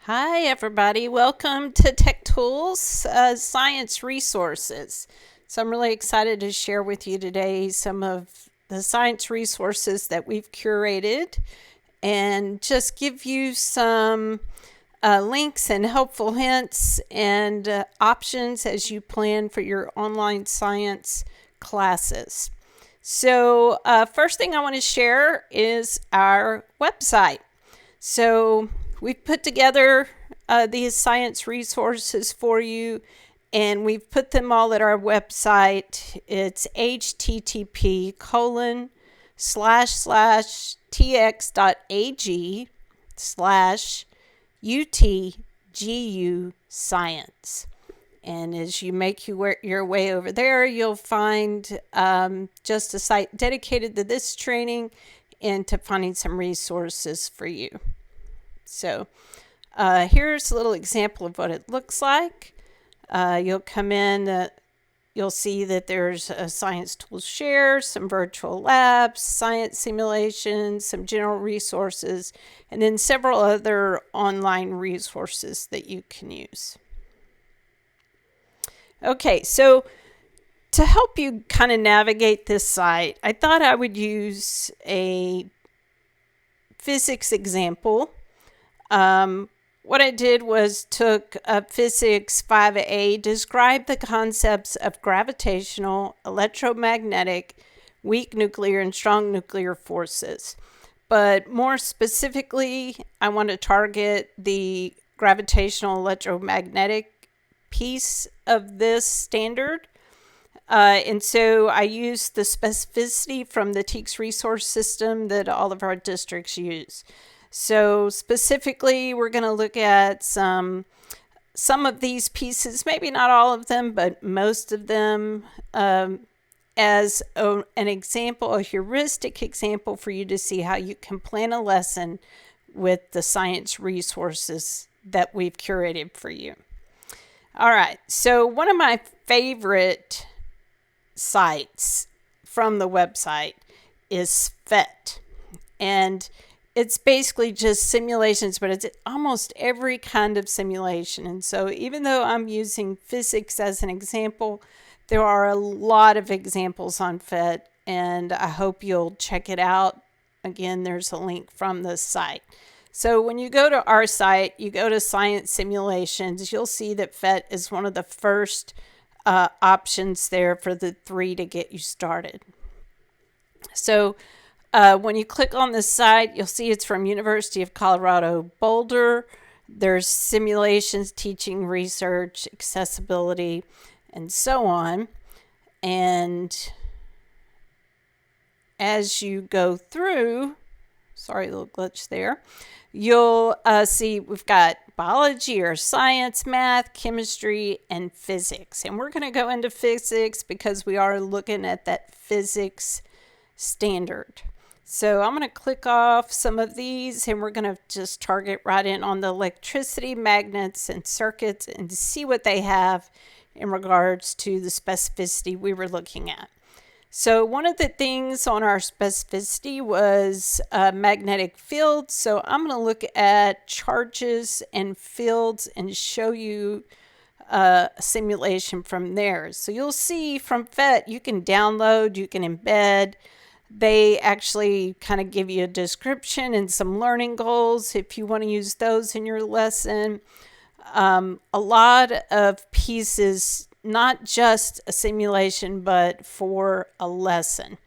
Hi, everybody. Welcome to Tech Tools Science Resources. So, I'm really excited to share with you today some of the science resources that we've curated and just give you some links and helpful hints and options as you plan for your online science classes. So, first thing I want to share is our website. So, we've put together these science resources for you, and we've put them all at our website. It's http://tx.ag/UTGU science. And as you make your way over there, you'll find just a site dedicated to this training and to finding some resources for you. So here's a little example of what it looks like. You'll come in, you'll see that there's a science tools share, some virtual labs, science simulations, some general resources, and then several other online resources that you can use. Okay, so to help you kind of navigate this site, I thought I would use a physics example. What I did was took Physics 5A, described the concepts of gravitational, electromagnetic, weak nuclear, and strong nuclear forces. But more specifically, I want to target the gravitational electromagnetic piece of this standard. And so I used the specificity from the TEACS resource system that all of our districts use. So specifically, we're going to look at some of these pieces, maybe not all of them, but most of them as an example, a heuristic example for you to see how you can plan a lesson with the science resources that we've curated for you. All right, so one of my favorite sites from the website is PhET. And it's basically just simulations, but it's almost every kind of simulation. And so even though I'm using physics as an example, there are a lot of examples on PhET, and I hope you'll check it out. Again, there's a link from the site. So when you go to our site, you go to science simulations, you'll see that PhET is one of the first options there for the 3 to get you started. So when you click on this site, you'll see it's from University of Colorado Boulder. There's simulations, teaching, research, accessibility, and so on. And as you go through, sorry, a little glitch there, you'll see we've got biology or science, math, chemistry, and physics. And we're going to go into physics because we are looking at that physics standard. So I'm going to click off some of these, and we're going to just target right in on the electricity, magnets, and circuits and see what they have in regards to the specificity we were looking at. So one of the things on our specificity was magnetic fields. So I'm going to look at charges and fields and show you a simulation from there. So you'll see from PhET, you can download, you can embed. They actually kind of give you a description and some learning goals if you want to use those in your lesson. A lot of pieces, not just a simulation, but for a lesson.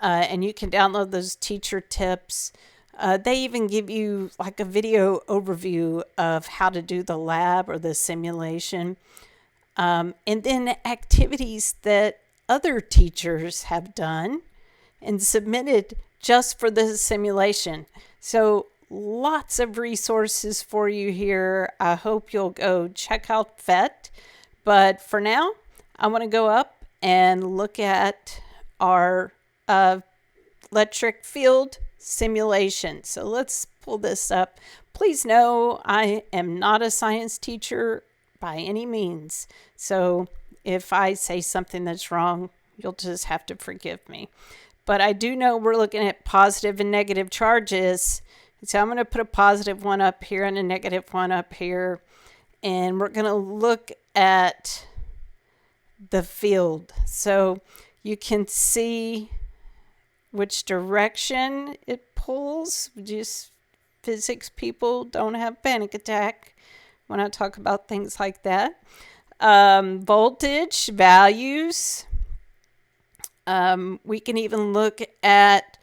And you can download those teacher tips. They even give you like a video overview of how to do the lab or the simulation. And then activities that other teachers have done and submitted just for the simulation. So lots of resources for you here. I hope you'll go check out PhET. But for now, I want to go up and look at our electric field simulation. So let's pull this up. Please know I am not a science teacher by any means. So if I say something that's wrong, you'll just have to forgive me. But I do know we're looking at positive and negative charges So I'm going to put a positive one up here and a negative one up here. And we're going to look at the field. So you can see which direction it pulls. Just physics people don't have panic attack when I talk about things like that. Voltage, values. We can even look at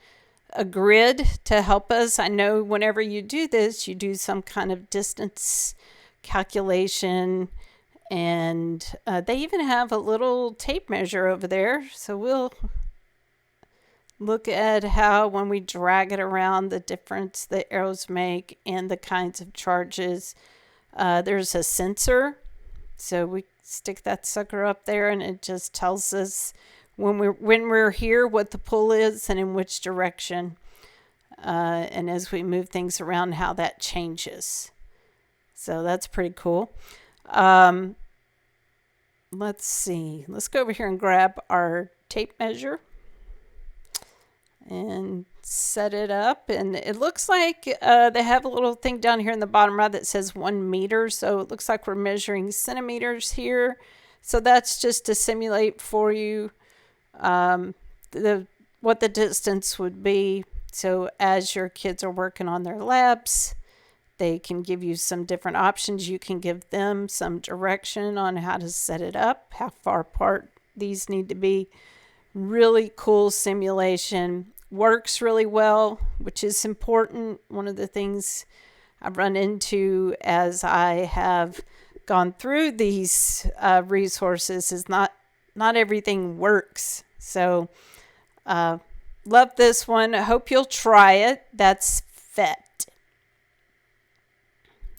a grid to help us. I know whenever you do this, you do some kind of distance calculation, and they even have a little tape measure over there. So we'll look at how when we drag it around, the difference the arrows make and the kinds of charges. There's a sensor, so we stick that sucker up there and it just tells us when we're here what the pull is and in which direction, and as we move things around how that changes. So that's pretty cool. Let's see, let's go over here and grab our tape measure and set it up. And it looks like they have a little thing down here in the bottom right that says 1 meter. So it looks like we're measuring centimeters here. So that's just to simulate for you what the distance would be. So as your kids are working on their labs, they can give you some different options. You can give them some direction on how to set it up, how far apart these need to be. Really cool simulation. Works really well, which is important. One of the things I've run into as I have gone through these resources is not everything works. So love this one. I hope you'll try it. That's FET.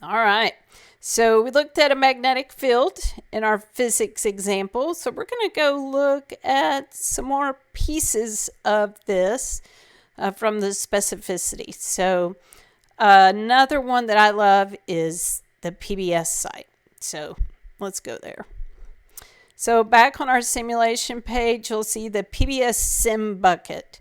All right. So we looked at a magnetic field in our physics example. So we're going to go look at some more pieces of this from the specificity. So another one that I love is the PBS site. So let's go there. So back on our simulation page, you'll see the PBS Sim bucket.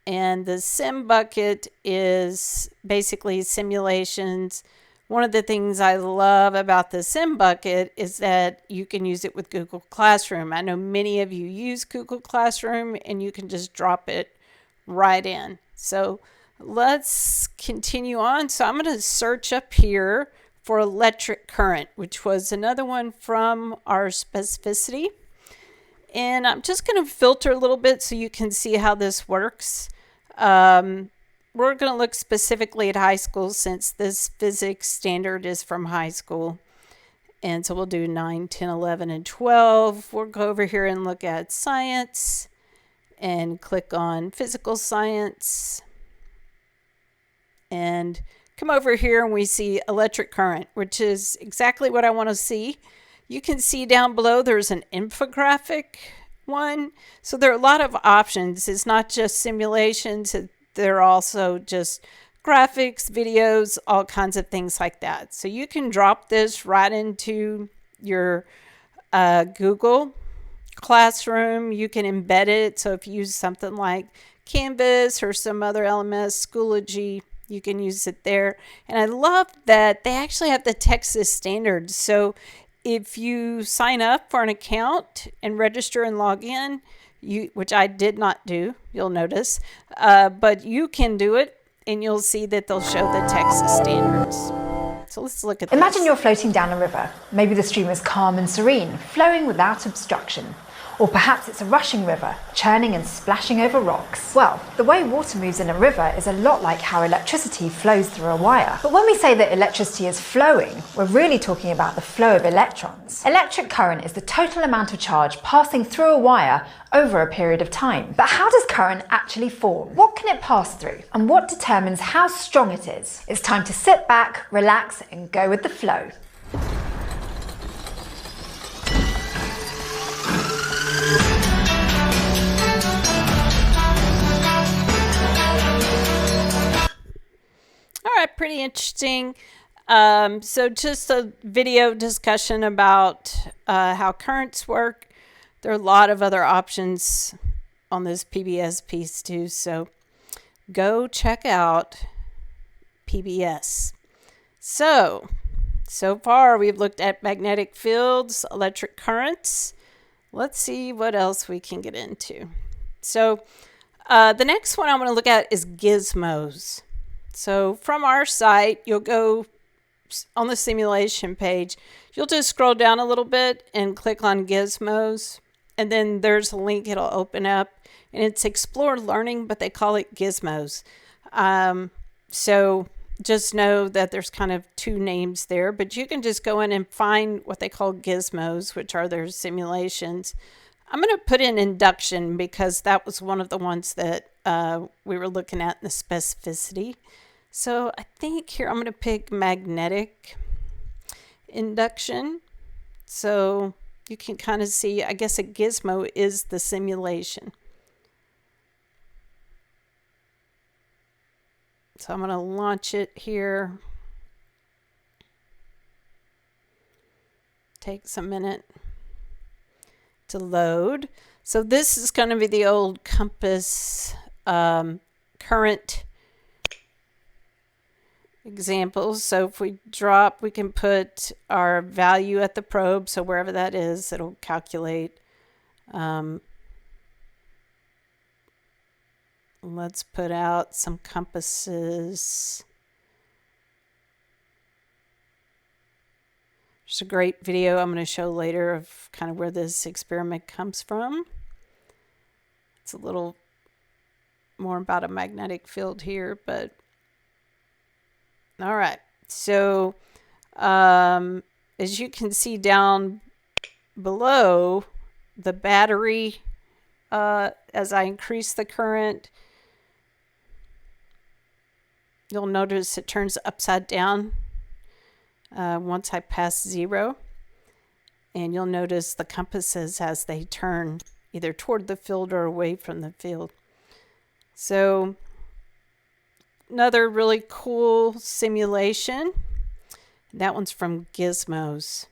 And the Sim bucket is basically simulations. One of the things I love about the Sim bucket is that you can use it with Google Classroom. I know many of you use Google Classroom and you can just drop it right in. So let's continue on. So I'm going to search up here for electric current, which was another one from our specificity. And I'm just going to filter a little bit so you can see how this works. We're going to look specifically at high school since this physics standard is from high school. And so we'll do 9, 10, 11, and 12. We'll go over here and look at science and click on physical science. And come over here and we see electric current, which is exactly what I want to see. You can see down below there's an infographic one. So there are a lot of options. It's not just simulations. There are also just graphics, videos, all kinds of things like that. So you can drop this right into your Google Classroom. You can embed it. So if you use something like Canvas or some other LMS, Schoology, you can use it there. And I love that they actually have the Texas standards. So if you sign up for an account and register and log in, which I did not do, you'll notice, but you can do it and you'll see that they'll show the Texas standards. So let's look at this. Imagine you're floating down a river. Maybe the stream is calm and serene, flowing without obstruction. Or perhaps it's a rushing river, churning and splashing over rocks. Well, the way water moves in a river is a lot like how electricity flows through a wire. But when we say that electricity is flowing, we're really talking about the flow of electrons. Electric current is the total amount of charge passing through a wire over a period of time. But how does current actually form? What can it pass through? And what determines how strong it is? It's time to sit back, relax, and go with the flow. All right, pretty interesting. So just a video discussion about how currents work. There are a lot of other options on this PBS piece too. So go check out PBS. So far we've looked at magnetic fields, electric currents. Let's see what else we can get into. So the next one I want to look at is gizmos. So from our site, you'll go on the simulation page. You'll just scroll down a little bit and click on gizmos. And then there's a link it'll open up. And it's Explore Learning, but they call it gizmos. So just know that there's kind of two names there. But you can just go in and find what they call gizmos, which are their simulations. I'm going to put in induction because that was one of the ones that we were looking at in the specificity. So I think here I'm going to pick magnetic induction. So you can kind of see, I guess a gizmo is the simulation. So I'm going to launch it here. Takes a minute to load. So this is going to be the old compass current examples. So if we drop, we can put our value at the probe. So wherever that is, it'll calculate. Let's put out some compasses. There's a great video I'm going to show later of kind of where this experiment comes from. It's a little more about a magnetic field here, but all right. So as you can see down below, the battery, as I increase the current, you'll notice it turns upside down once I pass 0. And you'll notice the compasses as they turn either toward the field or away from the field. So another really cool simulation. That one's from Gizmos.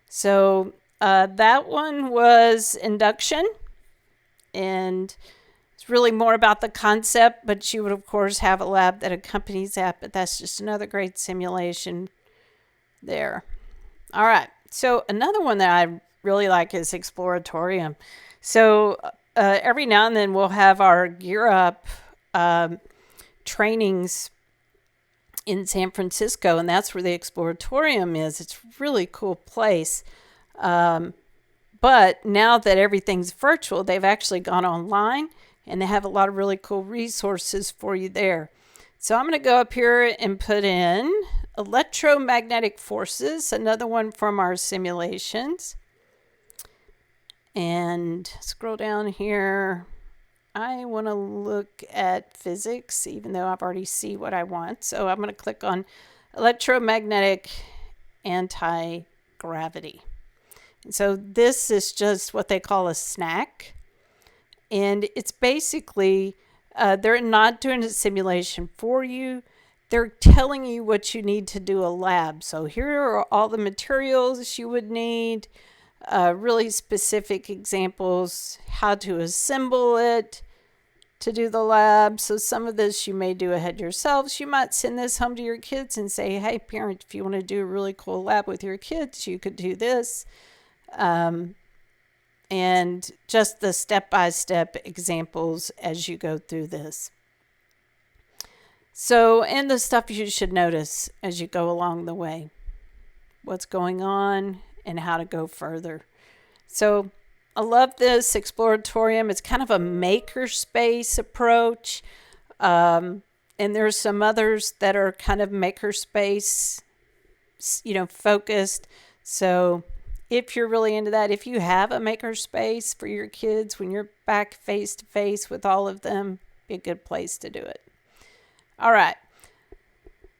So that one was induction. And it's really more about the concept, but you would, of course, have a lab that accompanies that. But that's just another great simulation there. All right. So another one that I really like is Exploratorium. So every now and then we'll have our Gear Up trainings in San Francisco, and that's where the Exploratorium is. It's a really cool place. But now that everything's virtual, they've actually gone online, and they have a lot of really cool resources for you there. So I'm going to go up here and put in electromagnetic forces, another one from our simulations. And scroll down here. I want to look at physics, even though I've already see what I want. So I'm going to click on electromagnetic anti-gravity. And so this is just what they call a snack. And it's basically, they're not doing a simulation for you. They're telling you what you need to do a lab. So here are all the materials you would need, really specific examples, how to assemble it to do the lab. So some of this you may do ahead yourselves. You might send this home to your kids and say, hey, parent, if you want to do a really cool lab with your kids, you could do this. And just the step-by-step examples as you go through this. So, and the stuff you should notice as you go along the way. What's going on and how to go further. So, I love this Exploratorium. It's kind of a makerspace approach. And there's some others that are kind of makerspace, focused. So, if you're really into that, if you have a makerspace for your kids, when you're back face to face with all of them, be a good place to do it. All right.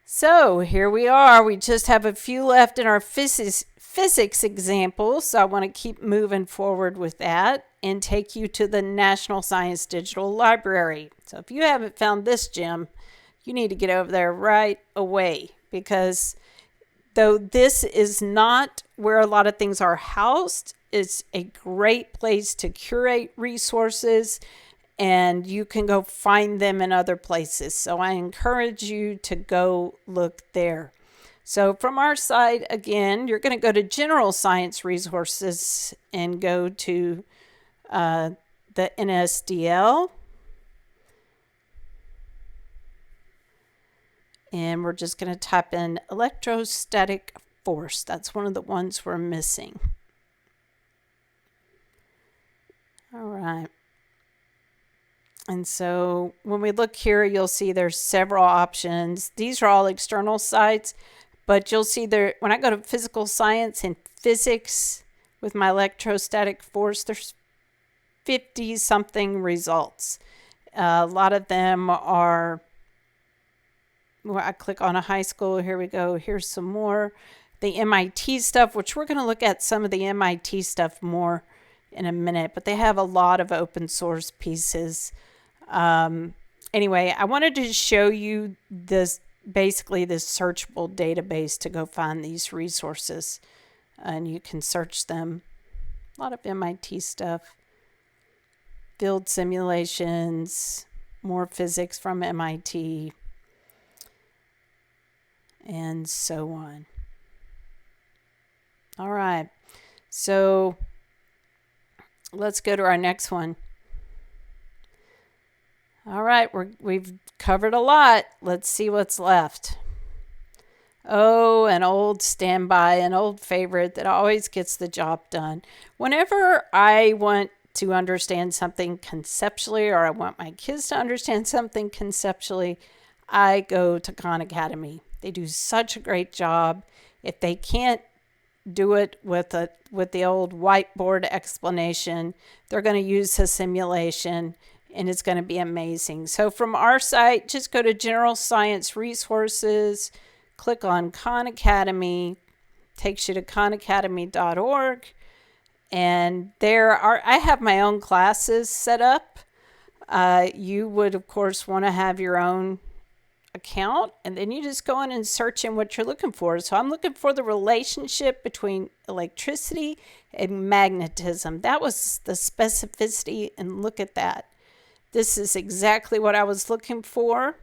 So here we are. We just have a few left in our physics examples. So I want to keep moving forward with that and take you to the National Science Digital Library. So if you haven't found this gem, you need to get over there right away, because though this is not where a lot of things are housed, it's a great place to curate resources and you can go find them in other places. So I encourage you to go look there. So from our side, again, you're going to go to General Science Resources and go to the NSDL. And we're just going to type in electrostatic force. That's one of the ones we're missing. All right. And so when we look here, you'll see there's several options. These are all external sites, but you'll see there, when I go to physical science and physics with my electrostatic force, there's 50 something results. A lot of them are, well, I click on a high school. Here we go. Here's some more. The MIT stuff, which we're going to look at some of the MIT stuff more in a minute, but they have a lot of open source pieces. Anyway, I wanted to show you this, basically this searchable database to go find these resources, and you can search them. A lot of MIT stuff, field simulations, more physics from MIT, and so on. All right, so let's go to our next one. All right, we've covered a lot. Let's see what's left. Oh, an old standby, an old favorite that always gets the job done. Whenever I want to understand something conceptually, or I want my kids to understand something conceptually, I go to Khan Academy. They do such a great job. If they can't do it with the old whiteboard explanation, they're going to use a simulation, and it's going to be amazing. So from our site, just go to General Science Resources, click on Khan Academy, takes you to khanacademy.org, and I have my own classes set up. You would, of course, want to have your own account, and then you just go in and search in what you're looking for. So I'm looking for the relationship between electricity and magnetism. That was the specificity, and look at that. This is exactly what I was looking for,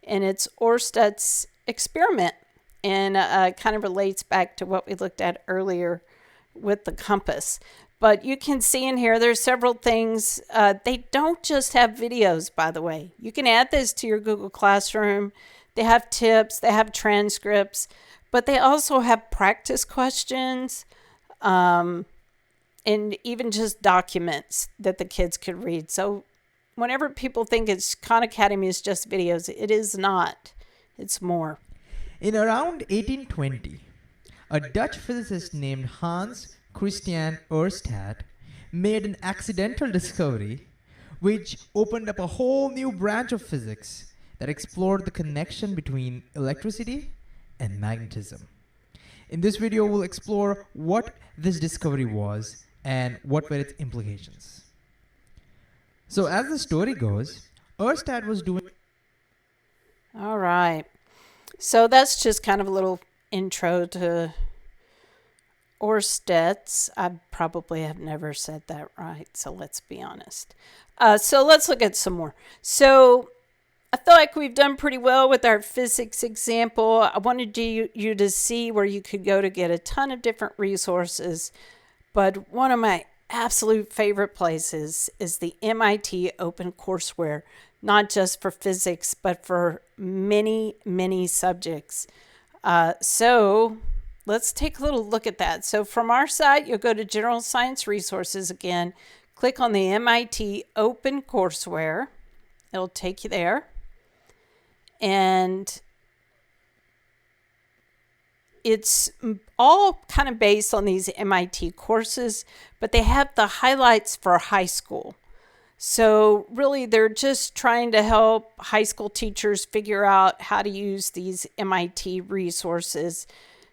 and it's Ørsted's experiment, and kind of relates back to what we looked at earlier with the compass. But you can see in here, there's several things. They don't just have videos, by the way. You can add this to your Google Classroom. They have tips, they have transcripts, but they also have practice questions, and even just documents that the kids could read. So whenever people think Khan Academy is just videos, it is not. It's more. In around 1820, a Dutch physicist named Hans Christian Ørsted made an accidental discovery which opened up a whole new branch of physics that explored the connection between electricity and magnetism. In this video, we'll explore what this discovery was and what were its implications. So as the story goes, Ørsted was doing... All right. So that's just kind of a little intro to Ørsted's. I probably have never said that right, so let's be honest. So let's look at some more. So I feel like we've done pretty well with our physics example. I wanted you to see where you could go to get a ton of different resources, but one of my absolute favorite places is the MIT Open Courseware, not just for physics, but for many, many subjects. So let's take a little look at that. So from our site, you'll go to General Science Resources again, click on the MIT Open Courseware. It'll take you there. And it's all kind of based on these MIT courses, but they have the highlights for high school. So really, they're just trying to help high school teachers figure out how to use these MIT resources.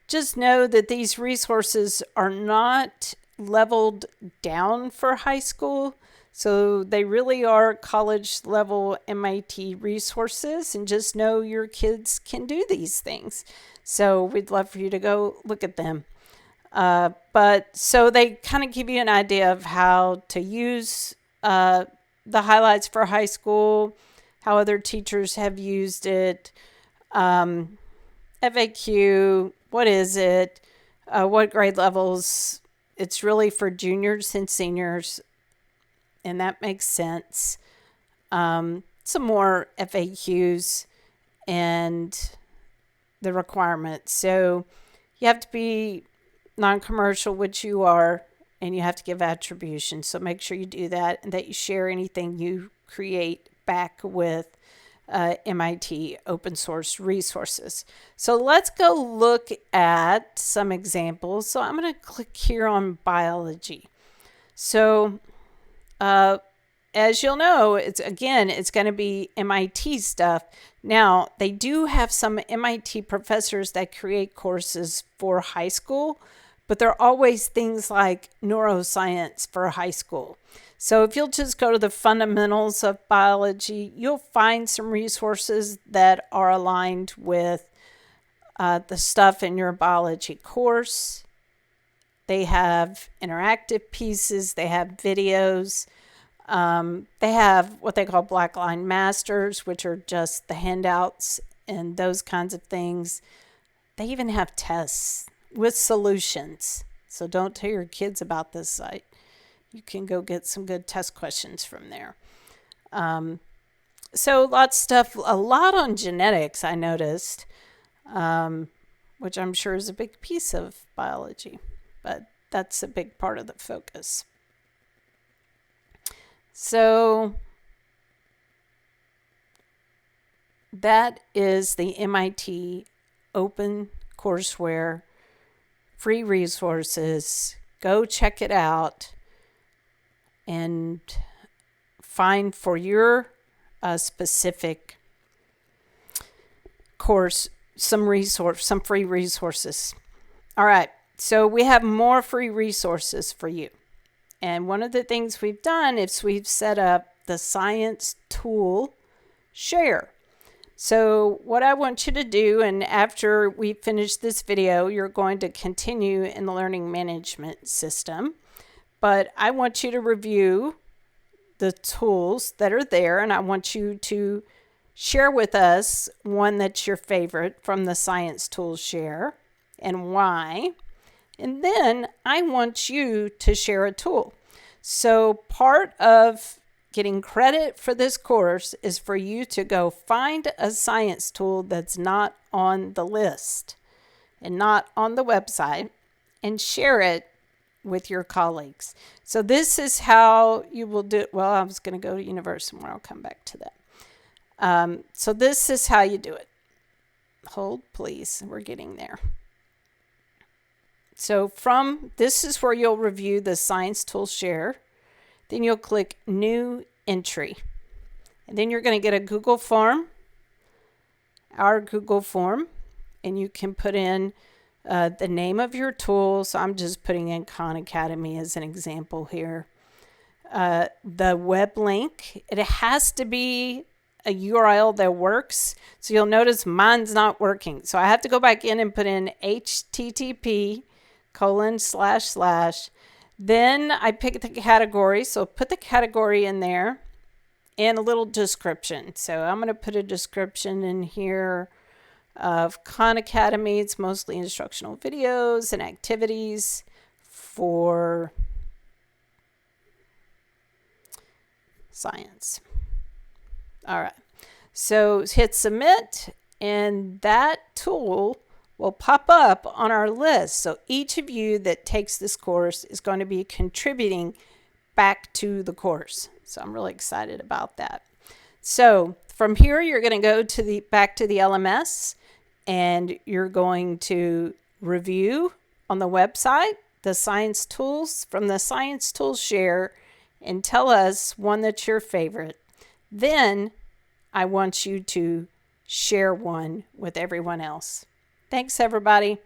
Just know that these resources are not leveled down for high school. So they really are college level MIT resources, and just know your kids can do these things. So we'd love for you to go look at them. But so they kind of give you an idea of how to use the highlights for high school, how other teachers have used it, FAQ, what is it, what grade levels. It's really for juniors and seniors, and that makes sense. Some more FAQs and the requirements. So you have to be non-commercial, which you are, and you have to give attribution. So make sure you do that and that you share anything you create back with MIT open source resources. So let's go look at some examples. So I'm going to click here on biology. So as you'll know, it's going to be MIT stuff. Now, they do have some MIT professors that create courses for high school, but they're always things like neuroscience for high school. So if you'll just go to the fundamentals of biology, you'll find some resources that are aligned with the stuff in your biology course. They have interactive pieces, they have videos. They have what they call Black Line Masters, which are just the handouts and those kinds of things. They even have tests with solutions. So don't tell your kids about this site. You can go get some good test questions from there. So lots of stuff, a lot on genetics, I noticed, which I'm sure is a big piece of biology, but that's a big part of the focus. So that is the MIT Open Courseware free resources. Go check it out and find for your specific course some free resources. All right, so we have more free resources for you. And one of the things we've done is we've set up the Science Tool Share. So what I want you to do, and after we finish this video, you're going to continue in the learning management system. But I want you to review the tools that are there, and I want you to share with us one that's your favorite from the Science Tool Share and why. And then I want you to share a tool. So part of getting credit for this course is for you to go find a science tool that's not on the list and not on the website and share it with your colleagues. So this is how you will do it. Well, I was going to go to Universum where I'll come back to that. So this is how you do it. Hold, please. We're getting there. So this is where you'll review the Science Tool Share. Then you'll click New Entry. And then you're going to get a Google form, our Google form, and you can put in the name of your tool. So I'm just putting in Khan Academy as an example here. The web link, it has to be a URL that works. So you'll notice mine's not working. So I have to go back in and put in http:// Then I pick the category. So put the category in there and a little description. So I'm going to put a description in here of Khan Academy. It's mostly instructional videos and activities for science. All right. So hit submit, and that tool will pop up on our list. So each of you that takes this course is going to be contributing back to the course. So I'm really excited about that. So from here, you're going to go back to the LMS, and you're going to review on the website the science tools from the Science Tools Share and tell us one that's your favorite. Then I want you to share one with everyone else. Thanks, everybody.